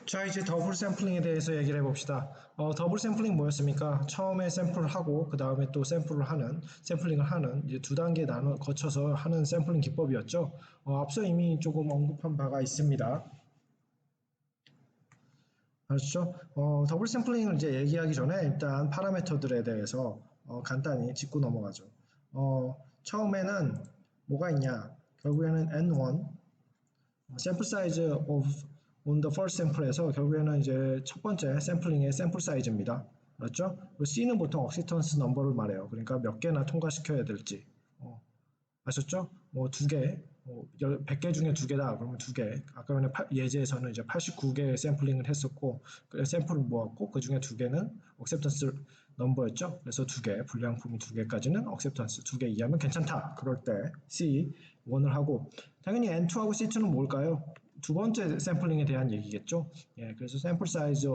자, 이제 더블 샘플링에 대해서 얘기를 해봅시다. 더블 샘플링 뭐였습니까? 처음에 샘플을 하고, 그 다음에 또 샘플링을 하는, 이제 두 단계 거쳐서 하는 샘플링 기법이었죠. 앞서 이미 조금 언급한 바가 있습니다. 아시죠? 더블 샘플링을 이제 얘기하기 전에 일단 파라미터들에 대해서 간단히 짚고 넘어가죠. 처음에는 뭐가 있냐? 결국에는 N1, 샘플 사이즈 of on the first sample에서 결국에는 이제 첫 번째 샘플링의 샘플 사이즈입니다. 맞죠? C는 보통 억시턴스 넘버를 말해요. 그러니까 몇 개나 통과시켜야 될지. 아셨죠? 뭐 두 개, 100개 중에 두 개다. 그러면 두 개. 아까 전에 예제에서는 이제 89개의 샘플링을 했었고, 샘플을 모았고, 그 중에 두 개는 억셉턴스 넘버였죠. 그래서 두 개, 불량품이 두 개까지는 억셉턴스, 두 개 이하면 괜찮다. 그럴 때 C1을 하고, 당연히 N2하고 C2는 뭘까요? 두 번째 샘플링에 대한 얘기겠죠. 예, 그래서 샘플 사이즈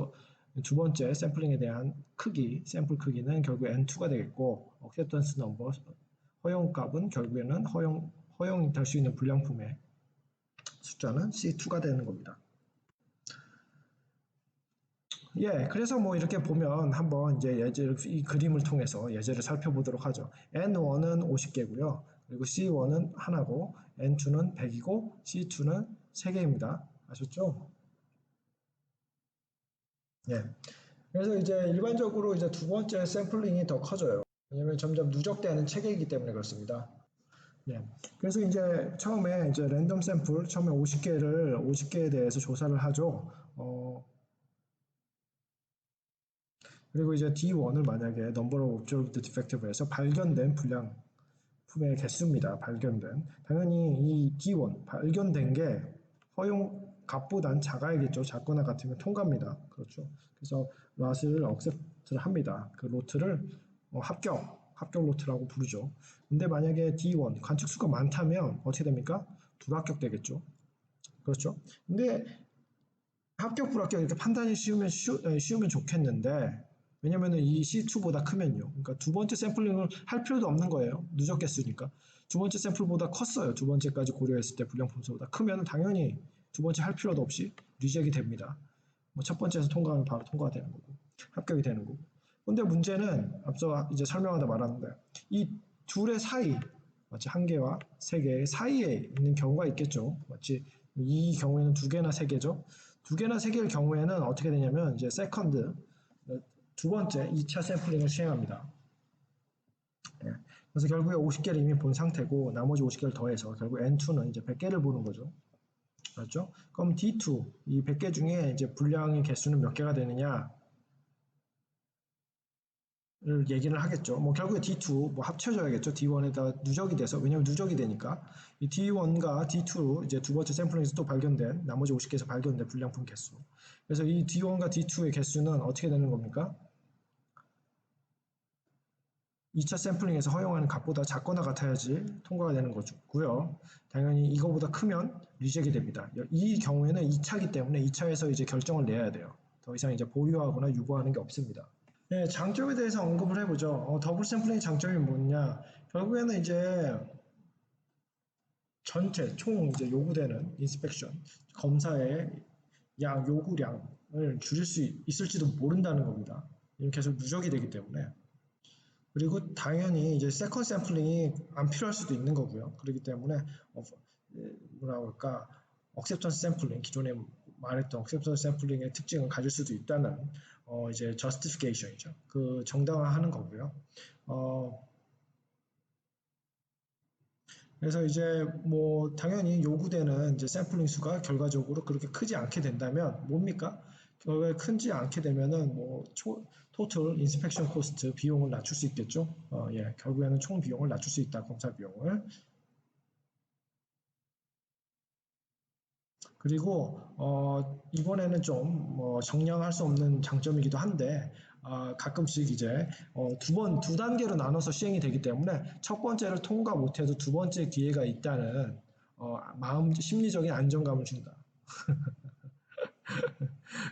두 번째 샘플링에 대한 크기, 샘플 크기는 결국 N2가 되겠고, 억셉턴스 넘버, 허용값은 결국에는 허용이 될 수 있는 불량품의 숫자는 C2가 되는 겁니다. 예, 그래서 뭐 이렇게 보면 한번 이제 이 그림을 통해서 예제를 살펴보도록 하죠. N1은 50개고요. 그리고 C1은 하나고, N2는 100이고, C2는 3개입니다. 아셨죠? 예. 그래서 이제 일반적으로 이제 두 번째 샘플링이 더 커져요. 왜냐면 점점 누적되는 체계이기 때문에 그렇습니다. 예. 그래서 이제 처음에 이제 랜덤 샘플 처음에 50개에 대해서 조사를 하죠. 그리고 이제 D1을 만약에 number of observed defective에서 발견된 불량품의 개수입니다. 발견된. 당연히 이 D1 발견된 게 허용 값보단 작아야겠죠. 작거나 같으면 통과입니다. 그렇죠. 그래서 lat을 accept를 합니다. 그 로트를 합격 로트라고 부르죠. 근데 만약에 D1 관측수가 많다면 어떻게 됩니까? 불합격 되겠죠. 그렇죠. 근데 합격 불합격 이렇게 판단이 쉬우면 좋겠는데 왜냐면은 이 C2보다 크면요. 그러니까 두 번째 샘플링을 할 필요도 없는 거예요. 누적겠으니까. 두 번째 샘플보다 컸어요. 두 번째까지 고려했을 때 불량품수보다 크면 당연히 두 번째 할 필요도 없이 리젝이 됩니다. 뭐 첫 번째에서 통과하면 바로 통과가 되는 거고 합격이 되는 거고. 근데 문제는 앞서 이제 설명하다 말았는데 이 둘의 사이 마치 한 개와 세 개의 사이에 있는 경우가 있겠죠. 마치 이 경우에는 두 개나 세 개죠. 두 개나 세 개일 경우에는 어떻게 되냐면 이제 세컨드 두 번째 2차 샘플링을 시행합니다. 예. 그래서 결국에 50개를 이미 본 상태고 나머지 50개를 더해서 결국 N2는 이제 100개를 보는 거죠. 맞죠? 그럼 D2 이 100개 중에 이제 분량의 개수는 몇 개가 되느냐? 를 얘기를 하겠죠. 뭐 결국에 D2 뭐 합쳐져야겠죠. D1에다 누적이 돼서 왜냐면 누적이 되니까 이 D1과 D2 이제 두 번째 샘플링에서 또 발견된 나머지 50개에서 발견된 불량품 개수. 그래서 이 D1과 D2의 개수는 어떻게 되는 겁니까? 2차 샘플링에서 허용하는 값보다 작거나 같아야지 통과가 되는 거고요. 당연히 이거보다 크면 리젝이 됩니다. 이 경우에는 2차기 때문에 2차에서 이제 결정을 내야 돼요. 더 이상 이제 보류하거나 유보하는 게 없습니다. 네, 장점에 대해서 언급을 해보죠. 더블 샘플링의 장점이 뭐냐? 결국에는 이제 전체 총 이제 요구되는 인스펙션 검사의 요구량을 줄일 수 있을지도 모른다는 겁니다. 계속 누적이 되기 때문에. 그리고 당연히 이제 세컨 샘플링이 안 필요할 수도 있는 거고요. 그렇기 때문에 뭐라 그럴까 억셉턴스 샘플링 기존에 말했던 억셉턴스 샘플링의 특징을 가질 수도 있다는 이제 저스티피케이션이죠. 그 정당화하는 거고요. 그래서 이제 뭐 당연히 요구되는 이제 샘플링 수가 결과적으로 그렇게 크지 않게 된다면 뭡니까? 결과에 크지 않게 되면은 뭐 토탈 인스펙션 코스트 비용을 낮출 수 있겠죠. 예, 결국에는 총 비용을 낮출 수 있다. 검사 비용을. 그리고 이번에는 좀 뭐 정량할 수 없는 장점이기도 한데 가끔씩 이제 두 단계로 나눠서 시행이 되기 때문에 첫 번째를 통과 못해도 두 번째 기회가 있다는 심리적인 안정감을 준다.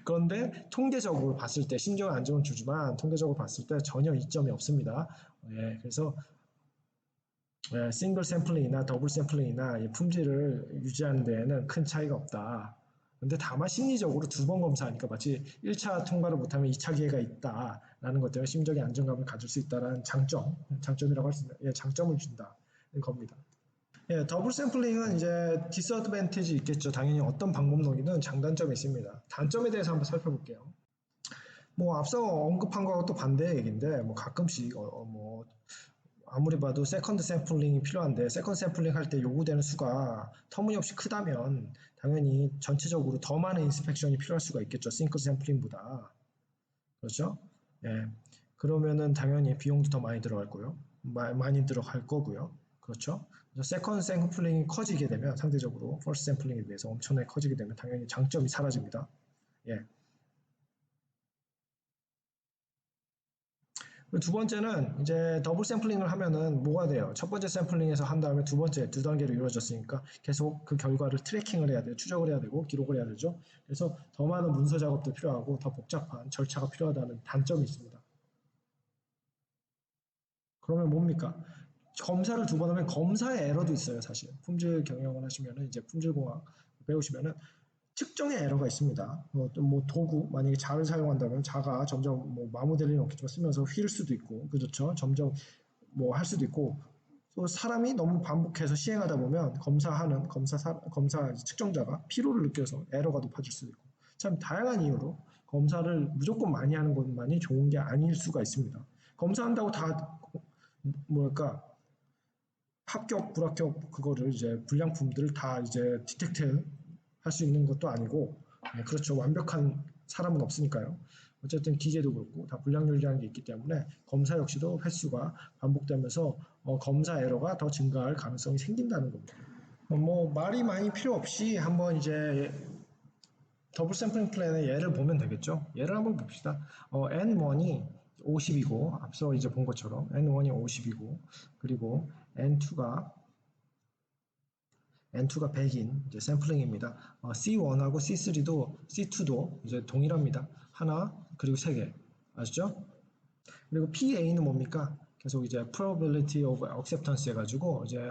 그런데 통계적으로 봤을 때 심정은 안정을 주지만 통계적으로 봤을 때 전혀 이점이 없습니다. 예, 그래서 싱글 샘플링이나 더블 샘플링이나 품질을 유지하는 데에는 큰 차이가 없다. 근데 다만 심리적으로 두 번 검사하니까 마치 1차 통과를 못하면 2차 기회가 있다라는 것 때문에 심적인 안정감을 가질 수 있다는 장점이라고 할 수 있는, 예, 장점을 준다는 겁니다. 예, 더블 샘플링은 이제 디스어드밴티지 있겠죠. 당연히 어떤 방법론이든 장단점이 있습니다. 단점에 대해서 한번 살펴볼게요. 뭐 앞서 언급한 거하고 또 반대 얘기인데 뭐 가끔씩 뭐 아무리 봐도 세컨드 샘플링이 필요한데 세컨드 샘플링 할 때 요구되는 수가 터무니없이 크다면 당연히 전체적으로 더 많은 인스펙션이 필요할 수가 있겠죠. 싱글 샘플링보다. 그렇죠? 예. 그러면은 당연히 비용도 더 많이 들어갈 거요. 많이 들어갈 거고요. 그렇죠? 세컨드 샘플링이 커지게 되면 상대적으로 퍼스트 샘플링에 비해서 엄청나게 커지게 되면 당연히 장점이 사라집니다. 예. 두 번째는 이제 더블 샘플링을 하면은 뭐가 돼요? 첫 번째 샘플링에서 한 다음에 두 번째 두 단계로 이루어졌으니까 계속 그 결과를 트래킹을 해야 돼요. 추적을 해야 되고 기록을 해야 되죠. 그래서 더 많은 문서 작업도 필요하고 더 복잡한 절차가 필요하다는 단점이 있습니다. 그러면 뭡니까? 검사를 두 번 하면 검사의 에러도 있어요, 사실. 품질 경영을 하시면은 이제 품질공학 배우시면은 측정의 에러가 있습니다. 뭐 도구 만약에 자를 사용한다면 자가 점점 뭐 마모델링 없겠지만 쓰면서 휠 수도 있고 그렇죠. 점점 뭐 할 수도 있고 또 사람이 너무 반복해서 시행하다 보면 검사 측정자가 피로를 느껴서 에러가 높아질 수도 있고 참 다양한 이유로 검사를 무조건 많이 하는 것만이 좋은 게 아닐 수가 있습니다. 검사한다고 다 뭐랄까 합격 불합격 그거를 이제 불량품들을 다 이제 디텍트 할 수 있는 것도 아니고 네, 그렇죠. 완벽한 사람은 없으니까요. 어쨌든 기계도 그렇고 다 불량률이라는 게 있기 때문에 검사 역시도 횟수가 반복되면서 검사 에러가 더 증가할 가능성이 생긴다는 겁니다. 뭐 말이 많이 필요 없이 한번 이제 더블 샘플링 플랜의 예를 보면 되겠죠. 예를 한번 봅시다. N1이 50이고 앞서 이제 본 것처럼 N1이 50이고 그리고 N2가 100인 이제 샘플링입니다. C1하고 C2도 이제 동일합니다. 하나 그리고 세 개. 아시죠? 그리고 PA는 뭡니까? 계속 이제 probability of acceptance 해가지고 이제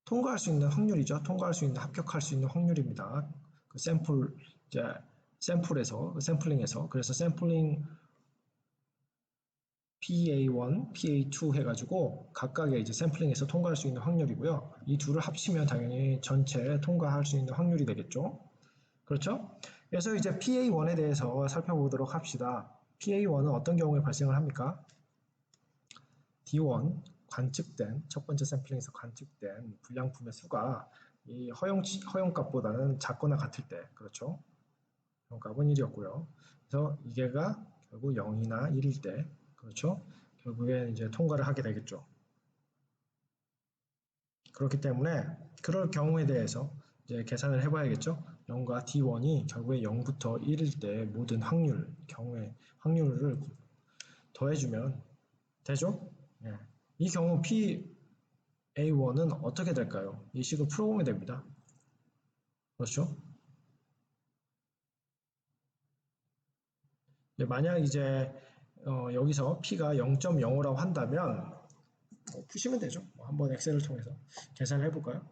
통과할 수 있는 확률이죠. 통과할 수 있는 합격할 수 있는 확률입니다. 그 이제 샘플링에서 그래서 샘플링 PA1, PA2 해가지고 각각의 이제 샘플링에서 통과할 수 있는 확률이고요. 이 둘을 합치면 당연히 전체 통과할 수 있는 확률이 되겠죠. 그렇죠? 그래서 이제 PA1에 대해서 살펴보도록 합시다. PA1은 어떤 경우에 발생을 합니까? D1 관측된 첫 번째 샘플링에서 관측된 불량품의 수가 이 허용값보다는 작거나 같을 때, 그렇죠? 허용값은 1이었고요. 그래서 이게가 결국 0이나 1일 때, 그렇죠? 결국에 이제 통과를 하게 되겠죠. 그렇기 때문에 그럴 경우에 대해서 이제 계산을 해봐야겠죠. 0과 D1이 결국에 0부터 1일 때 모든 경우의 확률을 더해주면 되죠. 예. 이 경우 PA1은 어떻게 될까요? 이 식을 풀어보면 됩니다. 그렇죠? 만약 이제 여기서 P가 0.05라고 한다면 푸시면 되죠. 한번 엑셀을 통해서 계산을 해볼까요?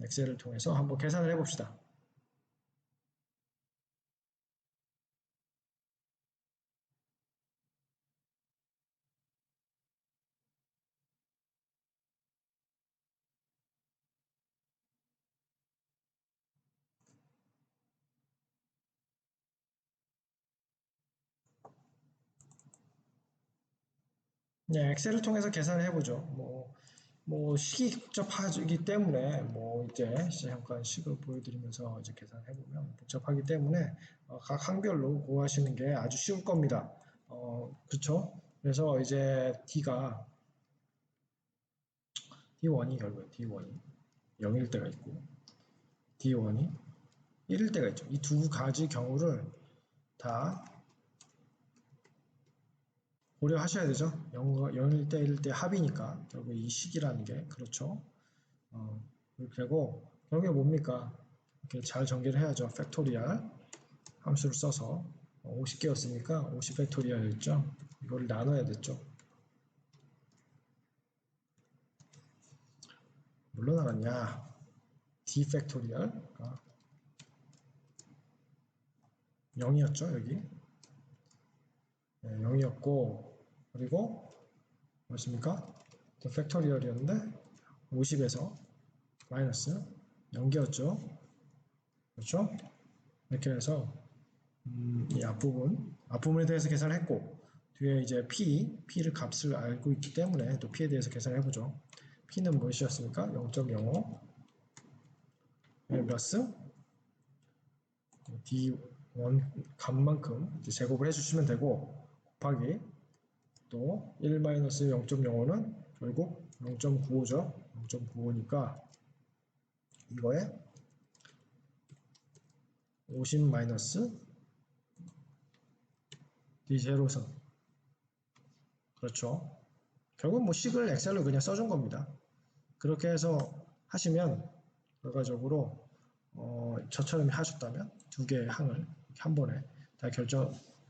엑셀을 통해서 한번 계산을 해봅시다. 네, 엑셀을 통해서 계산을 해보죠. 뭐 식이 복잡하기 때문에 뭐 이제 잠깐 식을 보여드리면서 이제 계산을 해보면 복잡하기 때문에 각 항별로 구하시는 게 아주 쉬울 겁니다. 그렇죠? 그래서 이제 D1이 결국에 D1이 0일 때가 있고 D1이 1일 때가 있죠. 이 두 가지 경우를 다 고려하셔야 되죠. 0일 때, 1일 때 합이니까 결국 이 식이라는 게 그렇죠. 그리고 결국에 뭡니까? 이렇게 잘 전개를 해야죠. 팩토리얼 함수를 써서 50개였으니까 50 팩토리얼이었죠. 이거를 나눠야 됐죠. 물론 알았냐? D 팩토리얼 0이었죠, 여기. 네, 0이었고, 그리고, 뭐였습니까? 더 팩토리얼이었는데, 50에서 마이너스 0개였죠. 그렇죠? 이렇게 해서, 이 앞부분에 대해서 계산을 했고, 뒤에 이제 P를 값을 알고 있기 때문에 또 P에 대해서 계산을 해보죠. P는 무엇이었습니까? 0.05 플러스 D1 값만큼 제곱을 해주시면 되고, 곱하기 또 1-0.05는 결국 0.95죠. 0.95니까 이거에 50 마이너스 D0선. 그렇죠. 결국 뭐 식을 엑셀로 그냥 써준 겁니다. 그렇게 해서 하시면 결과적으로 저처럼 하셨다면 두 개의 항을 한 번에 다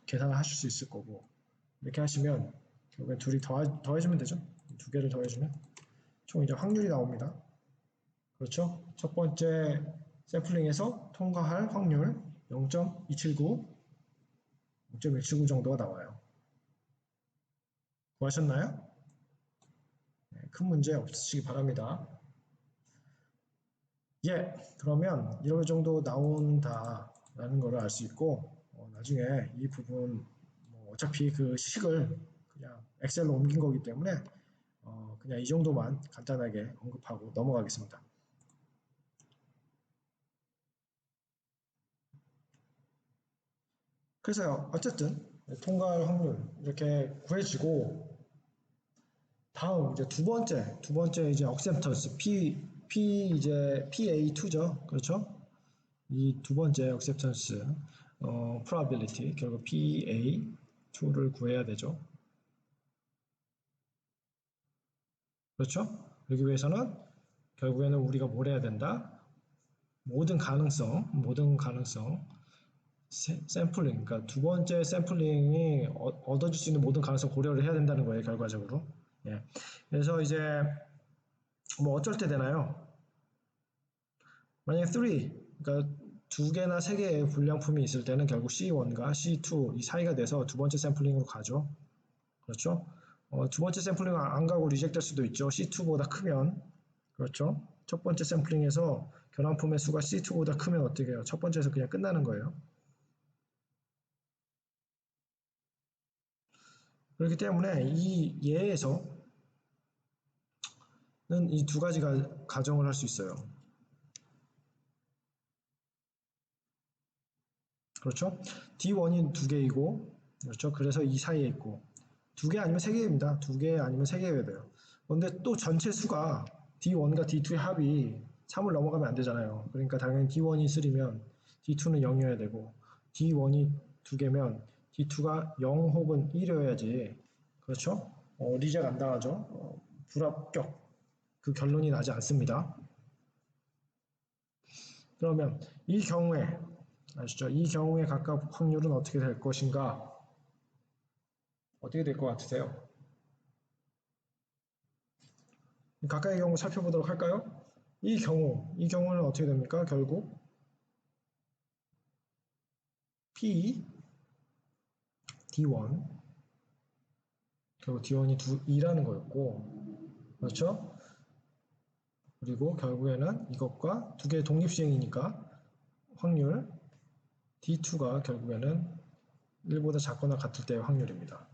계산을 하실 수 있을 거고, 이렇게 하시면 결국엔 둘이 더해주면 되죠. 두 개를 더해주면 총 이제 확률이 나옵니다. 그렇죠? 첫 번째 샘플링에서 통과할 확률 0.279, 0.179 정도가 나와요. 구하셨나요? 네, 큰 문제 없으시기 바랍니다. 예, 그러면 이런 정도 나온다라는 것을 알 수 있고, 나중에 이 부분 어차피 그 식을 그냥 엑셀로 옮긴 거기 때문에 그냥 이 정도만 간단하게 언급하고 넘어가겠습니다. 그래서요, 어쨌든 통과할 확률 이렇게 구해지고, 다음 이제 두 번째 이제 acceptance 이제 PA2죠, 그렇죠? 이 두 번째 acceptance probability 결국 PA2를 구해야 되죠. 그렇죠? 그러기 위해서는 결국에는 우리가 뭘 해야 된다? 모든 가능성 샘플링, 그러니까 두 번째 샘플링이 얻어질 수 있는 모든 가능성 고려를 해야 된다는 거예요, 결과적으로. 예. 그래서 이제 뭐 어쩔 때 되나요? 만약에 3, 그러니까 두 개나 세 개의 불량품이 있을 때는 결국 C1과 C2 이 사이가 돼서 두 번째 샘플링으로 가죠. 그렇죠? 두 번째 샘플링 안 가고 리젝트 될 수도 있죠. C2보다 크면. 그렇죠? 첫 번째 샘플링에서 결함품의 수가 C2보다 크면 어떻게 해요? 첫 번째에서 그냥 끝나는 거예요. 그렇기 때문에 이 예에서는 이 두 가지 가정을 할 수 있어요. 그렇죠? D1이 두 개이고, 그렇죠? 그래서 이 사이에 있고, 두 개 아니면 세 개입니다. 두 개 아니면 세 개여야 돼요. 그런데 또 전체 수가 D1과 D2의 합이 3을 넘어가면 안 되잖아요. 그러니까 당연히 D1이 3면 D2는 0이어야 되고, D1이 두 개면 D2가 0 혹은 1이어야지, 그렇죠? 리젝 안 당하죠. 불합격. 그 결론이 나지 않습니다. 그러면 이 경우에, 아시죠? 이 경우에 각각 확률은 어떻게 될 것인가? 어떻게 될 것 같으세요? 각각의 경우 살펴보도록 할까요? 이 경우는 어떻게 됩니까? 결국 P, D1, 결국 D1이 2라는 거였고, 그렇죠? 그리고 결국에는 이것과 두 개의 독립시행이니까 확률 D2가 결국에는 1보다 작거나 같을 때의 확률입니다.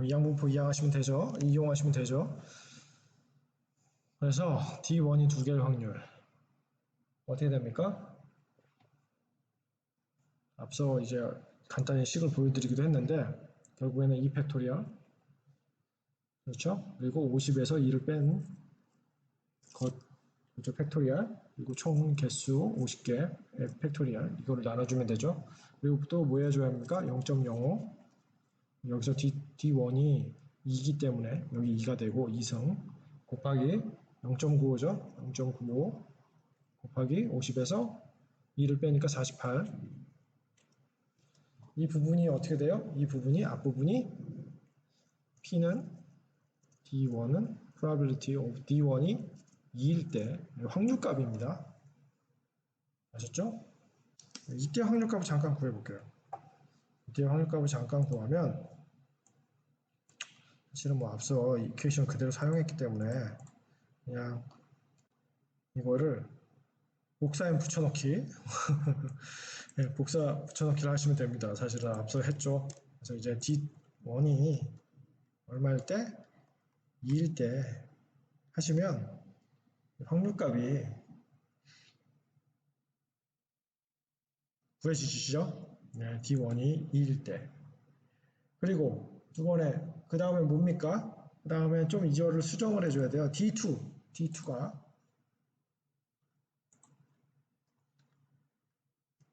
이 양분법 이용하시면 되죠. 그래서 D1이 두 개의 확률 어떻게 됩니까? 앞서 이제 간단히 식을 보여드리기도 했는데 결국에는 2 팩토리얼, 그렇죠? 그리고 50에서 2를 뺀 것, 그렇죠? 팩토리얼, 그리고 총 개수 50개 팩토리얼, 이거를 나눠주면 되죠. 그리고 또 뭐 해줘야 합니까? 0.05, 여기서 D1이 2이기 때문에 여기 2가 되고 2승 곱하기 0.95죠. 0.95 곱하기 50에서 2를 빼니까 48. 이 부분이 어떻게 돼요? 이 부분이 앞부분이 P는 D1은 probability of D1이 2일 때 확률값입니다. 아셨죠? 이때 확률값을 잠깐 구해볼게요. 이때 확률값을 잠깐 구하면 사실은 뭐 앞서 이퀘이션 그대로 사용했기 때문에 그냥 이거를 복사에 붙여넣기 네, 복사 붙여넣기를 하시면 됩니다. 사실은 앞서 했죠. 그래서 이제 D1이 얼마일 때? 2일 때 하시면 확률값이 구해지시죠? 네, D1이 2일 때. 그리고 두 번에 그 다음에 뭡니까? 그 다음에 좀 이거를 수정을 해줘야 돼요. D2가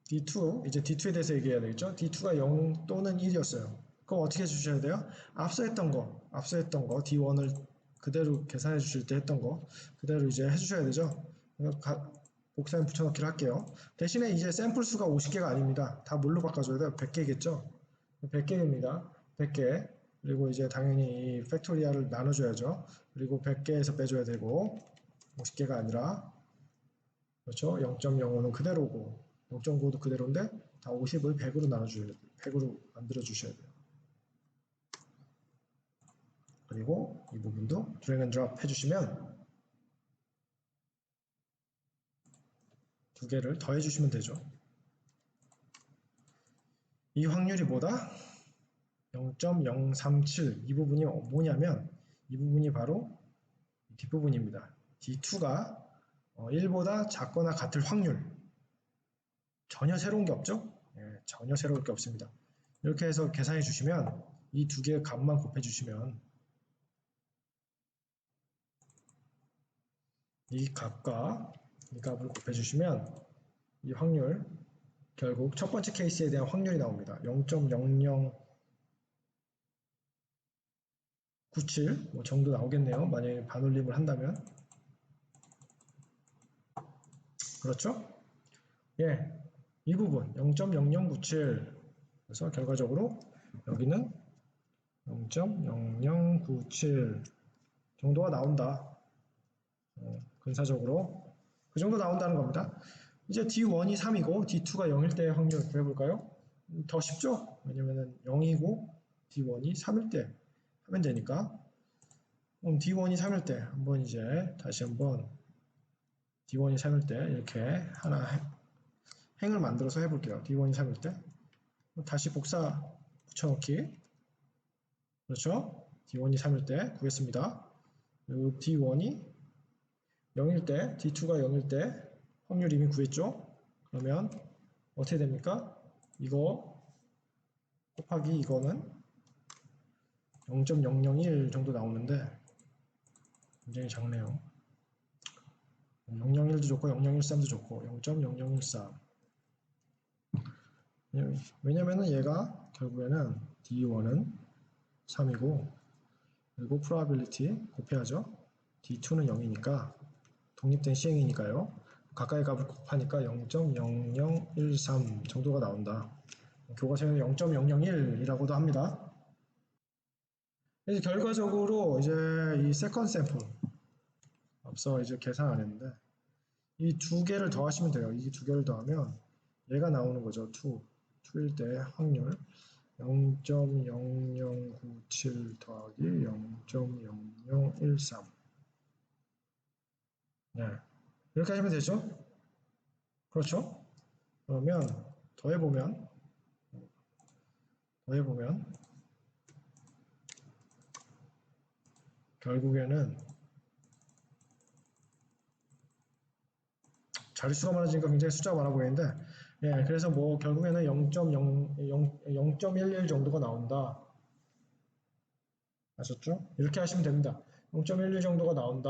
D2 이제 D2에 대해서 얘기해야 되겠죠? D2가 0 또는 1이었어요. 그럼 어떻게 해주셔야 돼요? 앞서 했던 거 D1을 그대로 계산해 주실 때 했던 거 그대로 이제 해주셔야 되죠? 복사에 붙여넣기를 할게요. 대신에 이제 샘플 수가 50개가 아닙니다. 다 뭘로 바꿔줘야 돼요? 100개겠죠? 100개입니다. 100개. 그리고 이제 당연히 이 팩토리얼을 나눠줘야죠. 그리고 100개에서 빼줘야 되고 50개가 아니라 그렇죠? 0.05는 그대로고 0.95도 그대로인데 다 50을 100으로 나눠줘야 돼요. 100으로 만들어 주셔야 돼요. 그리고 이 부분도 드래그 앤 드롭 해주시면 두 개를 더해 주시면 되죠. 이 확률이 뭐다? 0.037. 이 부분이 뭐냐면 이 부분이 바로 뒷부분입니다. D2가 1보다 작거나 같을 확률. 전혀 새로운 게 없죠? 예, 전혀 새로울 게 없습니다. 이렇게 해서 계산해 주시면 이 두 개의 값만 곱해 주시면 이 값과 이 값을 곱해 주시면 이 확률 결국 첫 번째 케이스에 대한 확률이 나옵니다. 0.0097 뭐 정도 나오겠네요. 만약에 반올림을 한다면 그렇죠? 예, 이 부분 0.0097 그래서 결과적으로 여기는 0.0097 정도가 나온다. 근사적으로 그 정도 나온다는 겁니다. 이제 D1이 3이고 D2가 0일 때의 확률 구해볼까요? 더 쉽죠? 왜냐면은 0이고 D1이 3일 때 하면 되니까 그럼 D1이 3일 때 한번 이제 다시 한번 D1이 3일 때 이렇게 하나 행을 만들어서 해볼게요. D1이 3일 때 다시 복사 붙여넣기 그렇죠? D1이 3일 때 구했습니다. 그리고 D1이 0일 때, D2가 0일 때 확률 이미 구했죠? 그러면 어떻게 됩니까? 이거 곱하기 이거는 0.001 정도 나오는데 굉장히 작네요. 001도 좋고 0013도 좋고 0.0013 왜냐면은 얘가 결국에는 D1은 3이고 그리고 probability 곱해야죠. D2는 0이니까 독립된 시행이니까요. 가까이 값을 곱하니까 0.0013 정도가 나온다. 교과서에는 0.001이라고도 합니다. 그래서 결과적으로 이제 이 세컨 샘플 앞서 이제 계산 안 했는데 이 두 개를 더하시면 돼요. 이 두 개를 더하면 얘가 나오는 거죠. 2일 때 확률 0.0097 더하기 0.0013 네. 이렇게 하시면 되죠? 그렇죠? 그러면 더해보면 더해보면 결국에는 자릿수가 많아지니까 굉장히 숫자가 많아 보이는데 예, 그래서 뭐 결국에는 0.11 정도가 나온다. 아셨죠? 이렇게 하시면 됩니다. 0.11 정도가 나온다.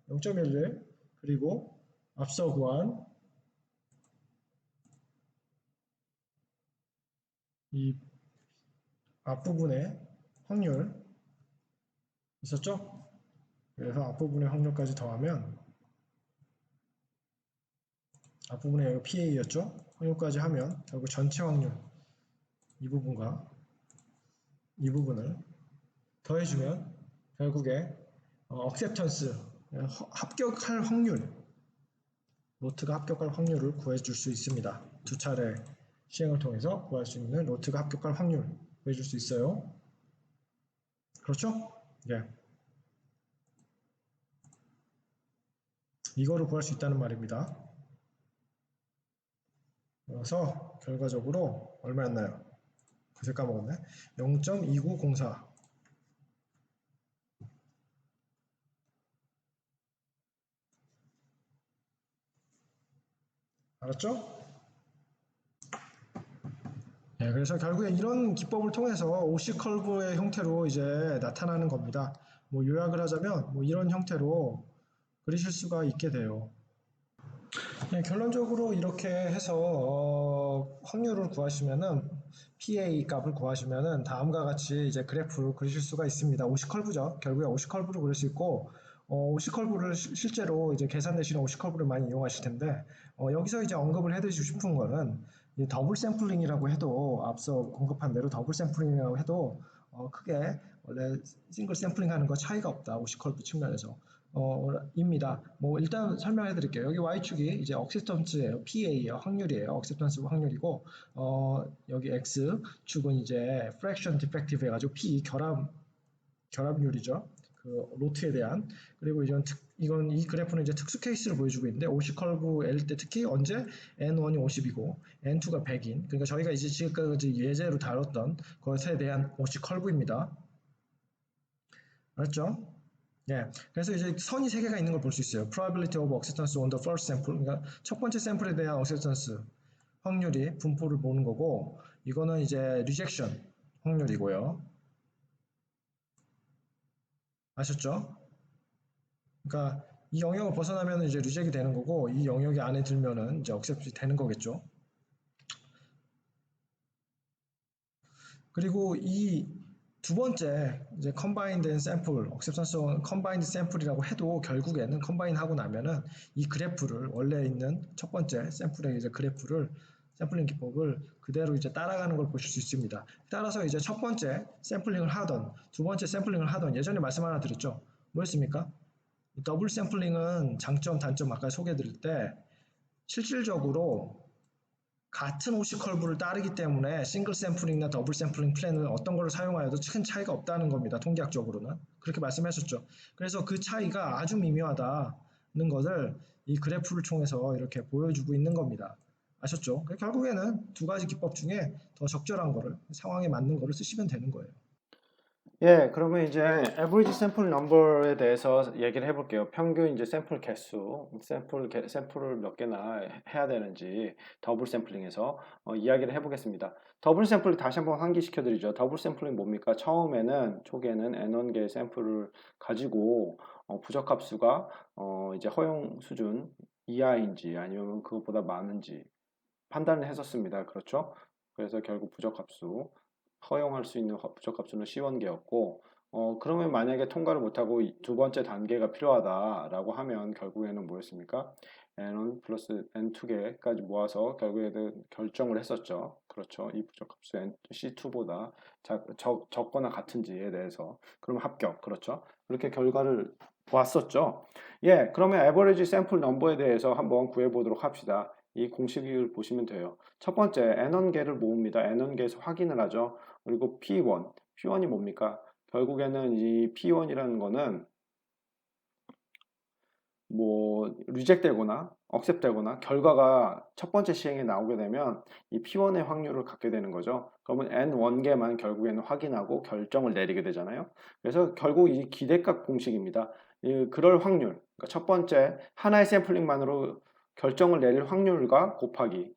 0.11 그리고 앞서 구한 이 앞부분에 확률 있었죠? 그래서 앞부분의 확률까지 더하면 앞부분에 여기 PA였죠? 확률까지 하면 결국 전체 확률 이 부분과 이 부분을 더해주면 결국에 acceptance 합격할 확률, 로트가 합격할 확률을 구해줄 수 있습니다. 두 차례 시행을 통해서 구할 수 있는 로트가 합격할 확률 구해줄 수 있어요. 그렇죠? 예. 이거를 구할 수 있다는 말입니다. 그래서 결과적으로 얼마였나요? 글쎄 까먹었네. 0.2904. 알았죠? 네, 그래서 결국에 이런 기법을 통해서 OC 커브의 형태로 이제 나타나는 겁니다. 뭐 요약을 하자면 뭐 이런 형태로 그리실 수가 있게 돼요. 네, 결론적으로 이렇게 해서 확률을 구하시면은 PA 값을 구하시면은 다음과 같이 이제 그래프를 그리실 수가 있습니다. OC 커브죠. 결국에 OC 커브를 그릴 수 있고 OC 커브를 실제로 이제 계산되시는 OC 커브를 많이 이용하실 텐데 여기서 이제 언급을 해드리고 싶은 거는 이 더블 샘플링이라고 해도 앞서 언급한 대로 더블 샘플링이라고 해도 크게 원래 싱글 샘플링 하는 거 차이가 없다. OC 커브 측면에서. 입니다. 뭐 일단 설명해 드릴게요. 여기 y축이 이제 억셉턴스예요. PA예요. 확률이에요. 억셉턴스 확률이고 여기 x축은 이제 fraction defective 해가지고 P 결합률이죠. 그 로트에 대한. 그리고 이건 이 그래프는 이제 특수 케이스를 보여주고 있는데 OC 커브 L 때 특히 언제 N1이 50이고 N2가 100인. 그러니까 저희가 이제 지금까지 예제로 다뤘던 것에 대한 OC 커브입니다. 알았죠? 예, 그래서 이제 선이 세 개가 있는 걸 볼 수 있어요. Probability of acceptance on the first sample. 그러니까 첫 번째 샘플에 대한 acceptance 확률이 분포를 보는 거고, 이거는 이제 rejection 확률이고요. 아셨죠? 그러니까 이 영역을 벗어나면 이제 리젝이 되는 거고, 이 영역이 안에 들면은 이제 accept이 되는 거겠죠. 그리고 이 두 번째 이제 combined sample, acceptance combined sample이라고 해도 결국에는 combine 하고 나면은 이 그래프를 원래 있는 첫 번째 샘플의 이제 그래프를 샘플링 기법을 그대로 이제 따라가는 걸 보실 수 있습니다. 따라서 이제 첫 번째 샘플링을 하던 두 번째 샘플링을 하던 예전에 말씀 하나 드렸죠. 뭐였습니까? 더블 샘플링은 장점, 단점 아까 소개해 드릴 때 실질적으로 같은 OC 커브를 따르기 때문에 싱글 샘플링이나 더블 샘플링 플랜을 어떤 걸 사용하여도 큰 차이가 없다는 겁니다. 통계학적으로는. 그렇게 말씀하셨죠. 그래서 그 차이가 아주 미묘하다는 것을 이 그래프를 통해서 이렇게 보여주고 있는 겁니다. 아셨죠? 결국에는 두 가지 기법 중에 더 적절한 거를 상황에 맞는 거를 쓰시면 되는 거예요. 예, 그러면 이제 average sample number에 대해서 얘기를 해볼게요. 평균 이제 샘플 개수, 샘플을 몇 개나 해야 되는지 더블 샘플링에서 이야기를 해보겠습니다. 더블 샘플을 다시 한번 환기시켜 드리죠. 더블 샘플링 뭡니까? 처음에는 초기에는 n1개의 샘플을 가지고 부적합수가 이제 허용 수준 이하인지 아니면 그것보다 많은지 판단을 했었습니다. 그렇죠? 그래서 결국 부적합수 허용할 수 있는 부적합수는 C1개였고 그러면 만약에 통과를 못하고 두 번째 단계가 필요하다라고 하면 결국에는 뭐였습니까? N1 플러스 N2개까지 모아서 결국에는 결정을 했었죠. 그렇죠. 이 부적합수 C2보다 적거나 같은지에 대해서 그럼 합격. 그렇죠. 그렇게 결과를 보았었죠. 예, 그러면 에버리지 샘플 넘버에 대해서 한번 구해보도록 합시다. 이 공식을 보시면 돼요. 첫 번째, N1개를 모읍니다. N1개에서 확인을 하죠. 그리고 P1이 뭡니까? 결국에는 이 P1이라는 거는 뭐 리젝되거나 억셉되거나 결과가 첫 번째 시행에 나오게 되면 이 P1의 확률을 갖게 되는 거죠. 그러면 N1개만 결국에는 확인하고 결정을 내리게 되잖아요. 그래서 결국 이 기대값 공식입니다. 그럴 확률, 그러니까 첫 번째 하나의 샘플링만으로 결정을 내릴 확률과 곱하기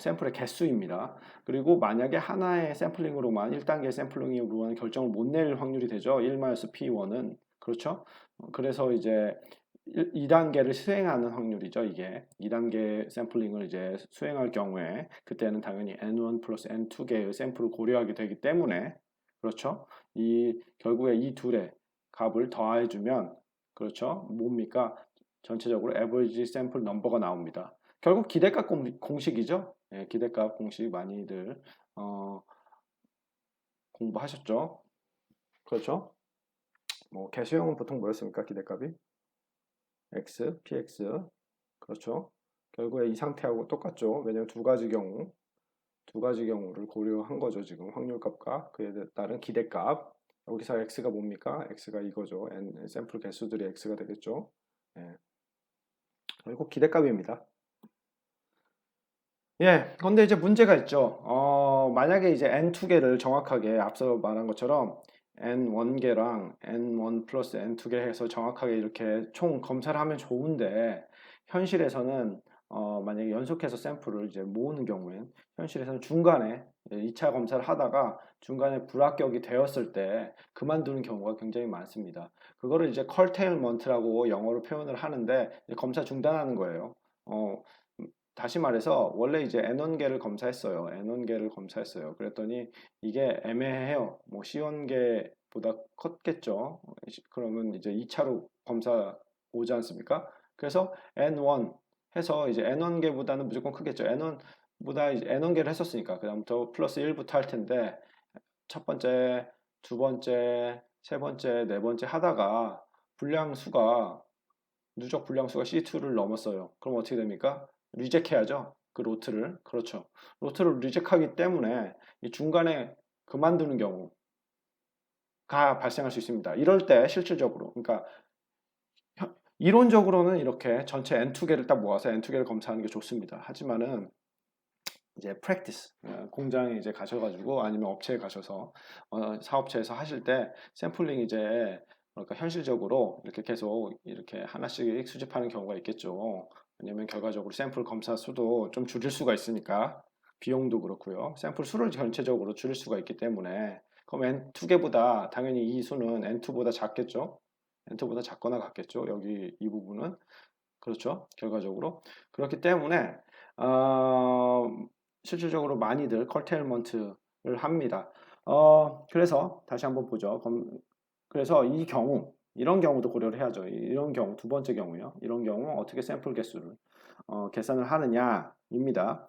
샘플의 개수입니다. 그리고 만약에 하나의 샘플링으로만 1단계 샘플링으로만 결정을 못 내릴 확률이 되죠. 1-P1은 그렇죠. 그래서 이제 2단계를 수행하는 확률이죠, 이게. 2단계 샘플링을 이제 수행할 경우에 그때는 당연히 N1 플러스 N2개의 샘플을 고려하게 되기 때문에 그렇죠. 이 결국에 이 둘의 값을 더해주면 그렇죠. 뭡니까? 전체적으로 average sample number가 나옵니다. 결국 기대값 공식이죠. 예, 기대값 공식 많이들 공부하셨죠? 그렇죠. 뭐 개수형은 보통 뭐였습니까? 기대값이? x, px. 그렇죠. 결국에 이 상태하고 똑같죠. 왜냐면 두 가지 경우를 고려한 거죠. 지금 확률값과 그에 따른 기대값. 여기서 x가 뭡니까? x가 이거죠. 샘플 개수들이 x가 되겠죠. 예. 결국 기대값입니다. 예, 근데 이제 문제가 있죠. 만약에 이제 n2개를 정확하게 앞서 말한 것처럼 n1개랑 n1 플러스 n2개 해서 정확하게 이렇게 총 검사를 하면 좋은데 현실에서는 만약에 연속해서 샘플을 이제 모으는 경우엔 현실에서는 중간에 2차 검사를 하다가 중간에 불합격이 되었을 때 그만두는 경우가 굉장히 많습니다. 그거를 이제 curtailment라고 영어로 표현을 하는데 검사 중단하는 거예요. 다시 말해서 원래 이제 N1개를 검사했어요. N1개를 검사했어요. 그랬더니 이게 애매해요. 뭐 C1개보다 컸겠죠. 그러면 이제 2차로 검사 오지 않습니까? 그래서 N1 해서 이제 N1개보다는 무조건 크겠죠. N1보다 이제 N1개를 했었으니까 그다음부터 플러스 1부터 할 텐데 첫 번째, 두 번째, 세 번째, 네 번째 하다가 불량수가 누적 불량수가 C2를 넘었어요. 그럼 어떻게 됩니까? 리젝해야죠. 그 로트를. 그렇죠. 로트를 리젝하기 때문에 이 중간에 그만두는 경우가 발생할 수 있습니다. 이럴 때 실질적으로, 그러니까 이론적으로는 이렇게 전체 N2개를 딱 모아서 N2개를 검사하는 게 좋습니다. 하지만은 이제 practice 공장에 이제 가셔가지고 아니면 업체에 가셔서 사업체에서 하실 때 샘플링 이제 그러니까 현실적으로 이렇게 계속 이렇게 하나씩 수집하는 경우가 있겠죠. 왜냐면 결과적으로 샘플 검사 수도 좀 줄일 수가 있으니까 비용도 그렇고요. 샘플 수를 전체적으로 줄일 수가 있기 때문에 그럼 N2개보다 당연히 이 수는 N2보다 작겠죠. N2보다 작거나 같겠죠. 여기 이 부분은 그렇죠. 결과적으로 그렇기 때문에 어, 실질적으로 많이들 커테일먼트를 합니다. 그래서 다시 한번 보죠. 그래서 이런 경우도 고려를 해야죠. 이런 경우, 두 번째 경우요. 이런 경우 어떻게 샘플 개수를 계산을 하느냐입니다.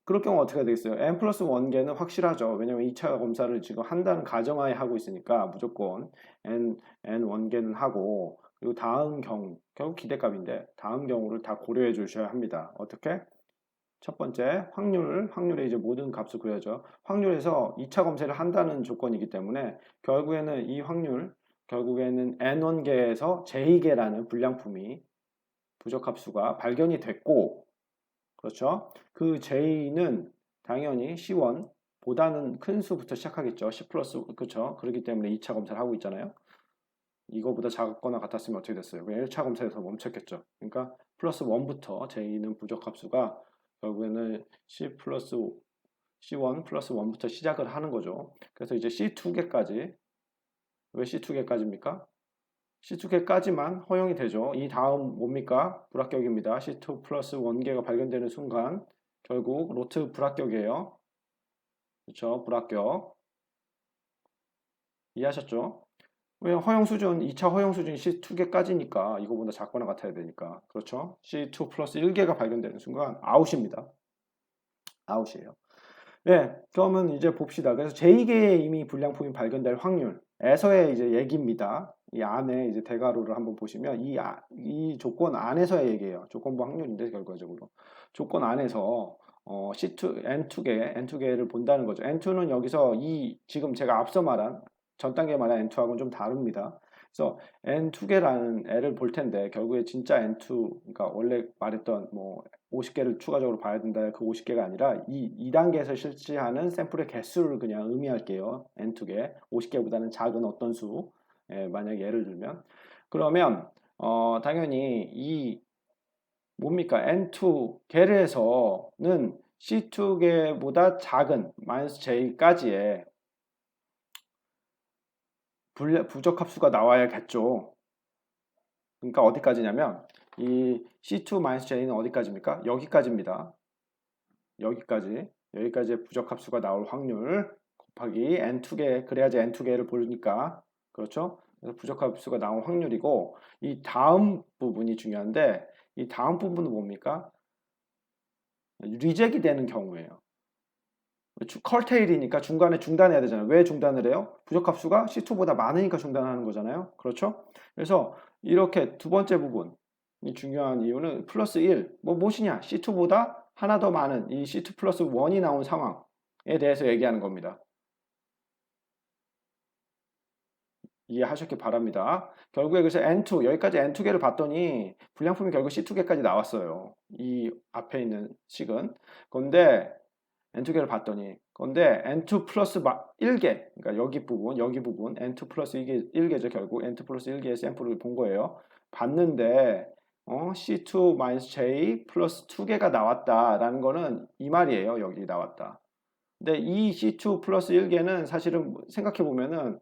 그럴 경우 어떻게 되겠어요? n 플러스 1개는 확실하죠. 왜냐면 2차 검사를 지금 한다는 가정하에 하고 있으니까 무조건 n 1개는 하고 그리고 다음 경우, 결국 기대값인데 다음 경우를 다 고려해 주셔야 합니다. 어떻게? 첫 번째, 확률에 이제 모든 값을 구해야죠. 확률에서 2차 검사를 한다는 조건이기 때문에 결국에는 이 확률, 결국에는 N1개에서 J2개라는 불량품이 부적합수가 발견이 됐고, 그렇죠? 그 J는 당연히 C1보다는 큰 수부터 시작하겠죠. C 플러스, 그렇죠? 그렇기 때문에 2차 검사를 하고 있잖아요. 이거보다 작거나 같았으면 어떻게 됐어요? 그냥 1차 검사에서 멈췄겠죠. 그러니까 플러스 1부터 J는 부적합수가 결국에는 C1 플러스 1부터 시작을 하는 거죠. 그래서 이제 C2개까지, 왜 C2개까지입니까? C2개까지만 허용이 되죠. 이 다음 뭡니까? 불합격입니다. C2 플러스 1개가 발견되는 순간 결국 로트 불합격이에요. 그렇죠? 불합격. 이해하셨죠? 왜 허용 수준, 2차 허용 수준이 C2개까지니까 이거보다 작거나 같아야 되니까. 그렇죠? C2 플러스 1개가 발견되는 순간 아웃입니다. 아웃이에요. 네, 그러면 이제 봅시다. 그래서 제2계에 이미 불량품이 발견될 확률에서의 이제 얘기입니다. 이 안에 이제 대괄호를 한번 보시면 이 조건 안에서의 얘기예요. 조건부 확률인데 결과적으로 조건 안에서 C2, N2개를 본다는 거죠. N2는 여기서 지금 제가 앞서 말한 전 단계 말한 N2하고는 좀 다릅니다. 그래서 N2개라는 애를 볼 텐데 결국에 진짜 N2, 그러니까 원래 말했던 뭐 50개를 추가적으로 봐야 된다. 그 50개가 아니라 이 2단계에서 실시하는 샘플의 개수를 그냥 의미할게요. N2개. 50개보다는 작은 어떤 수. 만약 예를 들면. 그러면 당연히 이 뭡니까? N2개에서는 C2개보다 작은 마이너스 J까지의 부적합수가 나와야겠죠. 그러니까 어디까지냐면 이 C2-J는 어디까지입니까? 여기까지입니다. 여기까지의 부적합수가 나올 확률 곱하기 N2개, 그래야지 N2개를 보니까 그렇죠? 그래서 부적합수가 나올 확률이고 이 다음 부분이 중요한데 이 다음 부분은 뭡니까? 리젝이 되는 경우예요. 컬테일이니까 중간에 중단해야 되잖아요. 왜 중단을 해요? 부적합수가 C2보다 많으니까 중단하는 거잖아요. 그렇죠? 그래서 이렇게 두 번째 부분이 중요한 이유는 플러스 1, 무엇이냐? C2보다 하나 더 많은 이 C2 플러스 1이 나온 상황에 대해서 얘기하는 겁니다. 이해하셨길 바랍니다. 결국에 그래서 N2, 여기까지 N2개를 봤더니 불량품이 결국 C2개까지 나왔어요. 이 앞에 있는 식은. 그런데 N2개를 봤더니 그런데 N2 플러스 1개, 그러니까 여기 부분, N2 플러스 1개죠. 결국 N2 플러스 1개의 샘플을 본 거예요. 봤는데 C2-J 플러스 2개가 나왔다라는 거는 이 말이에요. 여기 나왔다. 근데 이 C2 플러스 1개는 사실은 생각해 보면은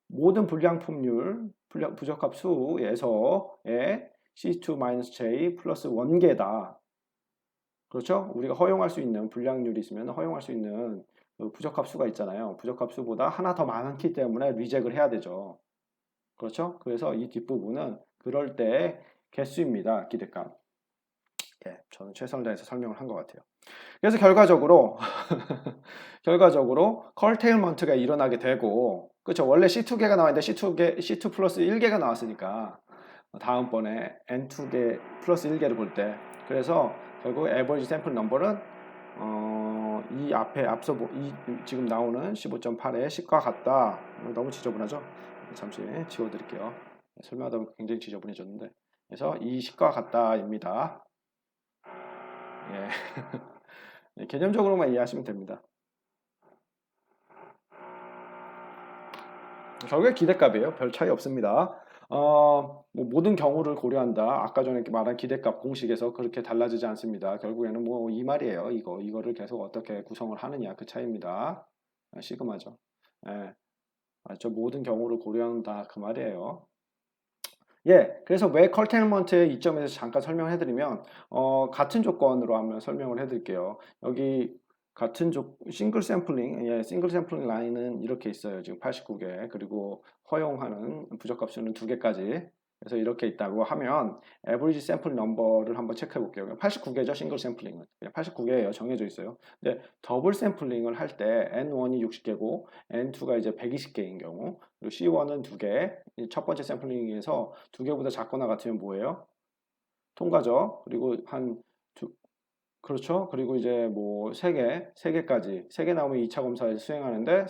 모든 불량품률, 부적합 수에서의 C2-J 플러스 1개다. 그렇죠? 우리가 허용할 수 있는 불량률이 있으면 허용할 수 있는 그 부적합 수가 있잖아요. 부적합 수보다 하나 더 많기 때문에 리젝을 해야 되죠. 그렇죠? 그래서 이 뒷부분은 그럴 때의 개수입니다. 기대값. 예, 저는 최선을 다해서 설명을 한 것 같아요. 그래서 결과적으로 컬테일먼트가 일어나게 되고, 그렇죠? 원래 C2개가 나왔는데 C2 플러스 1개가 나왔으니까 다음번에 N2개 플러스 1개를 볼 때, 그래서 결국 에버리지 샘플 넘버는 이 앞에 지금 나오는 15.8의 10과 같다. 너무 지저분하죠? 잠시 지워드릴게요. 설명하다 보니까 굉장히 지저분해졌는데, 그래서 이 10과 같다입니다. 예. 개념적으로만 이해하시면 됩니다. 결국에 기대값이에요. 별 차이 없습니다. 모든 경우를 고려한다. 아까 전에 말한 기대값 공식에서 그렇게 달라지지 않습니다. 결국에는 이 말이에요. 이거를 계속 어떻게 구성을 하느냐 그 차이입니다. 시그마죠. 예. 맞죠? 모든 경우를 고려한다 그 말이에요. 예, 그래서 왜 컬테일먼트의 이점에서 잠깐 설명을 해드리면 같은 조건으로 한번 설명을 해드릴게요. 여기 싱글 샘플링 라인은 이렇게 있어요. 지금 89개 그리고 허용하는 부적합수는 2개까지. 그래서 이렇게 있다고 하면 에버리지 샘플 넘버를 한번 체크해 볼게요. 89개죠, 싱글 샘플링은. 89개예요. 정해져 있어요. 근데 더블 샘플링을 할 때 N1이 60개고 N2가 이제 120개인 경우, 그리고 C1은 2개. 첫 번째 샘플링에서 2개보다 작거나 같으면 뭐예요? 통과죠. 그리고 그렇죠. 그리고 이제 3개까지 3개 나오면 2차 검사를 수행하는데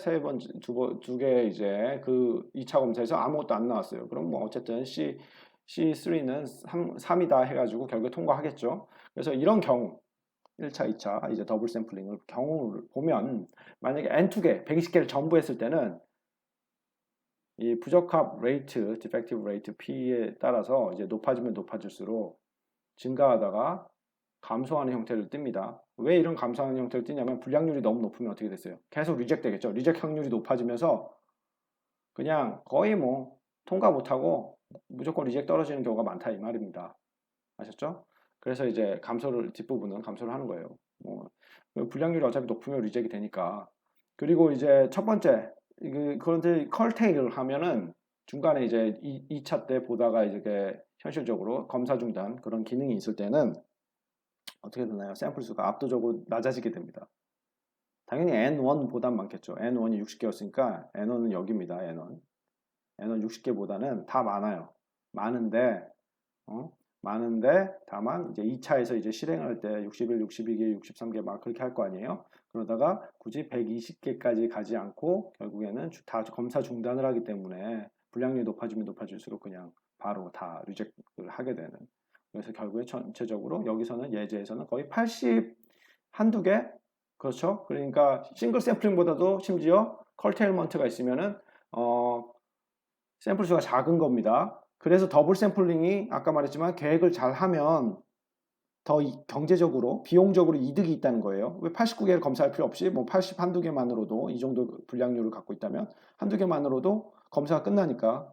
두 개 이제 그 2차 검사에서 아무것도 안 나왔어요. 그럼 어쨌든 C3는 3이다 해가지고 결국에 통과하겠죠. 그래서 이런 경우 1차, 2차 이제 더블 샘플링을 경우를 보면 만약에 N2개, 120개를 전부 했을 때는 이 부적합 레이트, 디펙티브 레이트 P에 따라서 이제 높아지면 높아질수록 증가하다가 감소하는 형태를 띱니다. 왜 이런 감소하는 형태를 띠냐면 불량률이 너무 높으면 어떻게 됐어요? 계속 리젝 되겠죠. 리젝 확률이 높아지면서 그냥 거의 통과 못하고 무조건 리젝 떨어지는 경우가 많다 이 말입니다. 아셨죠? 그래서 이제 뒷부분은 감소를 하는 거예요. 불량률이 어차피 높으면 리젝이 되니까. 그리고 이제 첫 번째 그런데 컬테일 하면은 중간에 이제 2차 때 보다가 이제 현실적으로 검사 중단 그런 기능이 있을 때는 어떻게 되나요? 샘플 수가 압도적으로 낮아지게 됩니다. 당연히 N1보단 많겠죠. N1이 60개였으니까 N1은 여기입니다. N1. N1 60개보다는 다 많아요. 많은데 다만 이제 2차에서 이제 실행할 때 61, 62개, 63개 막 그렇게 할 거 아니에요. 그러다가 굳이 120개까지 가지 않고 결국에는 다 검사 중단을 하기 때문에 불량률이 높아지면 높아질수록 그냥 바로 다 리젝트를 하게 되는. 그래서 결국에 전체적으로 여기서는 예제에서는 거의 80 한두 개? 그렇죠? 그러니까 싱글 샘플링보다도 심지어 컬테일먼트가 있으면은 샘플 수가 작은 겁니다. 그래서 더블 샘플링이 아까 말했지만 계획을 잘 하면 더 경제적으로 비용적으로 이득이 있다는 거예요. 왜 89개를 검사할 필요 없이 80 한두 개만으로도 이 정도 불량률을 갖고 있다면 한두 개만으로도 검사가 끝나니까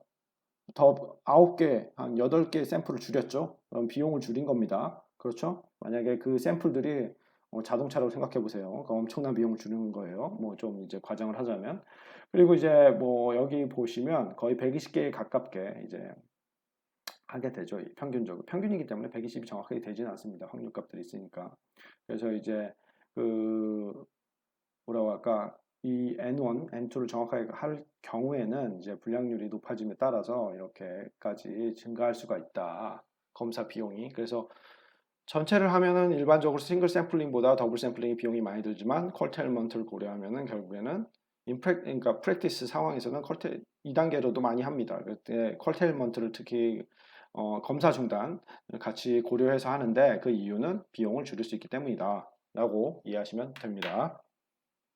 더 9개, 한 8개 샘플을 줄였죠. 그럼 비용을 줄인 겁니다. 그렇죠? 만약에 그 샘플들이 자동차라고 생각해 보세요. 그 엄청난 비용을 줄이는 거예요. 좀 이제 과장을 하자면. 그리고 이제 여기 보시면 거의 120개에 가깝게 이제 하게 되죠. 평균적으로. 평균이기 때문에 120이 정확하게 되지는 않습니다. 확률값들이 있으니까. 그래서 이제 뭐라고 할까? 이 N1, N2를 정확하게 할 경우에는 이제 불량률이 높아짐에 따라서 이렇게까지 증가할 수가 있다. 검사 비용이. 그래서 전체를 하면은 일반적으로 싱글 샘플링보다 더블 샘플링이 비용이 많이 들지만 컬테일먼트를 고려하면은 결국에는 그러니까 프랙티스 상황에서는 2단계로도 많이 합니다. 그때 컬테일먼트를 특히 검사 중단 같이 고려해서 하는데 그 이유는 비용을 줄일 수 있기 때문이다 라고 이해하시면 됩니다.